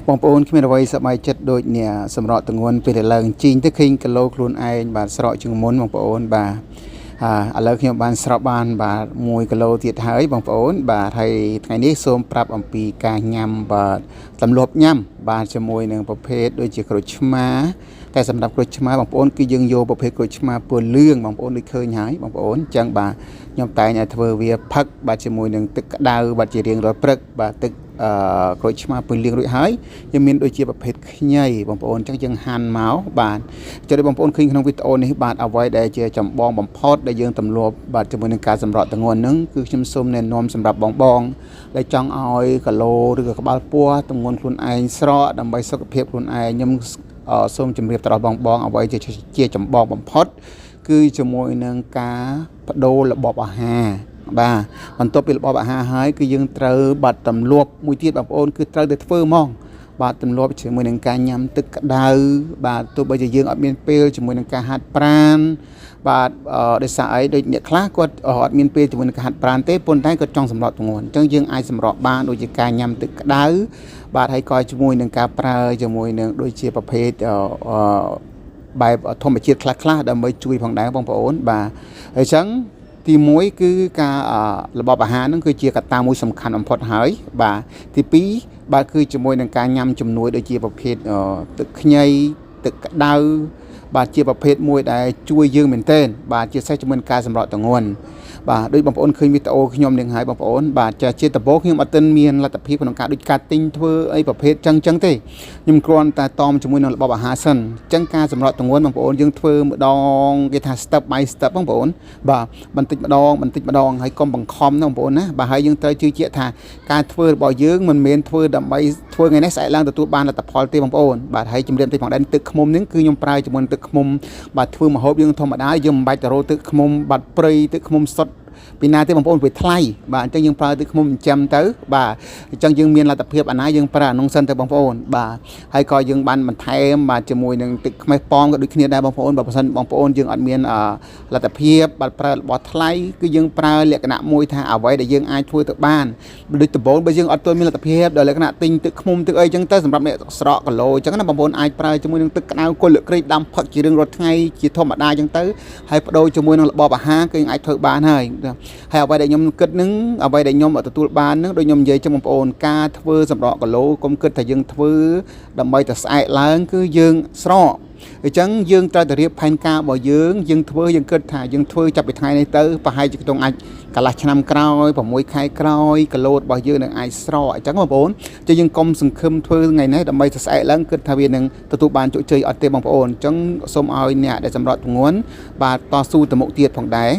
បងប្អូនគ្មានអ្វីសប្បាយចិត្តដូចអ្នកសម្រក់ទងន់ពេលដែលឡើងជីងទៅឃើញគីឡូខ្លួនឯងបាទស្រកជាងមុនបងប្អូនបាទឥឡូវខ្ញុំបានស្រកបានបាទ1គីឡូទៀតហើយបងប្អូនបាទហើយថ្ងៃនេះសូមប្រាប់អំពីការញ៉ាំបាទទម្លាប់ញ៉ាំបាទជាមួយនឹងប្រភេទដូចជាក្រូចឆ្មាតែសម្រាប់ក្រូចឆ្មាបងប្អូនគឺយើងយកប្រភេទក្រូចឆ្មាពណ៌លឿងបងប្អូនដូចឃើញហើយបងប្អូនអញ្ចឹងបាទខ្ញុំតែងតែធ្វើវាផឹកបាទជាមួយនឹងទឹកក្តៅបាទជារៀងរាល់ព្រឹកបាទទឹកក្រូចឆ្មាពណ៌លឿងរួចហើយយើងមានដូចជាប្រភេទខ្ញីបងប្អូនអញ្ចឹងយើងហាន់មកបាទចុះឲ្យបងប្អូនឃើញក្នុងវីដេអូនេះបាទអ្វីដែលជាចម្បងបំផុតដែលយើងទម្លាប់បាទជាមួយនឹងការសម្រក់ទងន់ហ្នឹងគឺខ្ញុំសូមណែនាំសម្រាប់បងដែលចង់ឲ្យគីឡូឬក៏ក្បាលពោះទងន់ខ្លួនឯងស្រកដើម្បីសុខភាពខ្លួនឯងខ្ញុំសូមជម្រាបទៅដល់បងអ្វីជាចម្បងបំផុតគឺជាមួយនឹងការបដូររបបអាហារបាទបន្ទាប់ពីរបបអាហារហើយគឺយើងត្រូវបាត់ទម្លាប់មួយទៀតបងប្អូនគឺត្រូវតែធ្វើហ្មងបាទទម្លាប់ជាមួយនឹងការញ៉ាំទឹកក្តៅបាទទោះបីជាយើងអត់មានពេលជាមួយនឹងការហាត់ប្រាណបាទដោយសារអីដូចអ្នកខ្លះគាត់អត់មានពេលជាមួយនឹងការហាត់ប្រាណទេប៉ុន្តែគាត់ចង់សម្រក់ទម្ងន់អញ្ចឹងយើងអាចសម្រក់បានដូចជាការញ៉ាំទឹកក្តៅបាទហើយក៏ជាមួយនឹងការប្រើជាមួយនឹងដូចជាប្រភេទបែបធម្មជាតិខ្លះដើម្បីជួយផងដែរបងប្អូនបាទហើយអញ្ចឹងទី1គឺការរបបអាហារហ្នឹងគឺជាកត្តាមួយសំខាន់បំផុតហើយបាទទី2បាទគឺជាមួយនឹងការញ៉ាំជំនួយដូចជាប្រភេទទឹកខ្ញីទឹកក្តៅបាទជាប្រភេទមួយដែលជួយយើងមែនទែនបាទជាពិសេសជាមួយនឹងការសម្រក់ទងន់បាទដូចបងប្អូនឃើញវីដេអូខ្ញុំនឹងហើយបងប្អូនបាទជាដំបូងខ្ញុំអត់ទាន់មានលទ្ធភាពក្នុងការដូចការទិញធ្វើអីប្រភេទចឹងទេខ្ញុំគ្រាន់តែតមជាមួយនឹងរបបអាហារសិនអញ្ចឹងការសម្រក់ទងន់បងប្អូនយើងធ្វើម្ដងគេថា step by step បងប្អូនបាទបន្តិចម្ដងហើយកុំបង្ខំណាបងប្អូនណាបាទហើយយើងត្រូវជឿជាក់ថាការធ្វើរបស់យើងមិនមែនធ្វើដើម្បីធ្វើថ្ងៃនេះស្អែកឡើងទទួលបានលទ្ធផលទេបងប្អូនបាទហើយជំរាបទៅផងដែរទឹកឃ្មុំនេះគឺខ្ញុំប្រើជាមួយនឹងទឹកឃ្មុំបាទធ្វើម្ហូបយើងធម្មតាយើងមិនបាច់ទៅរកទឹកឃ្មុំបាត់ព្រៃទឹកឃ្មុំសុទ្ធពីណាទេបងប្អូនវាថ្លៃបាទអញ្ចឹងយើងប្រើទឹកឃ្មុំចិញ្ចឹមទៅបាទអញ្ចឹងយើងមានលទ្ធភាពអាណាយើងប្រើអានោះសិនទៅបងប្អូនបាទហើយក៏យើងបានបន្ថែមបាទជាមួយនឹងទឹកខ្មេះប៉ោមក៏ដូចគ្នាដែរបងប្អូនបើមិនសិនបងប្អូនយើងអត់មានលទ្ធភាពបាទប្រើរបស់ថ្លៃគឺយើងប្រើលក្ខណៈមួយថាអ្វីដែលយើងអាចធ្វើទៅបានដូចដំបូងបើយើងអត់ទាន់មានលទ្ធភាពដល់លក្ខណៈទិញទឹកឃ្មុំទឹកអីអញ្ចឹងទៅសម្រាប់អ្នកស្រកគីឡូអញ្ចឹងណាបងប្អូនអាចប្រើជាមួយនឹងទឹកក្តៅគល់លក្ខរីដាំផឹកជារៀងរាល់ថ្ងៃជាធម្មតាអញ្ចឹងទៅហើយបដូរជាមួយនឹងរបបអាហារគឺយើងអាចធ្វើបានហើយអ្វីដែលខ្ញុំគិតនឹងអ្វីដែលខ្ញុំទទួលបាននឹងដូចខ្ញុំនិយាយចឹងបងប្អូនការធ្វើសម្រក់គីឡូកុំគិតថាយើងធ្វើដើម្បីតែស្អែកឡើងគឺយើងស្រកអញ្ចឹងយើងត្រូវតែរៀបផែនការរបស់យើងធ្វើយើងគិតថាយើងធ្វើចាប់ពីថ្ងៃនេះទៅប្រហែលជាក្នុងអាចកន្លះឆ្នាំក្រោយ6ខែក្រោយគីឡូរបស់យើងនឹងអាចស្រកអញ្ចឹងបងប្អូនចឹងយើងកុំសង្ឃឹមធ្វើថ្ងៃនេះដើម្បីតែស្អែកឡើងគិតថាវានឹងទទួលបានជោគជ័យអត់ទេបងប្អូនអញ្ចឹងសូមឲ្យអ្នកដែលសម្រក់ទម្ងន់បាទតស៊ូទៅមុខទៀតផងដែរ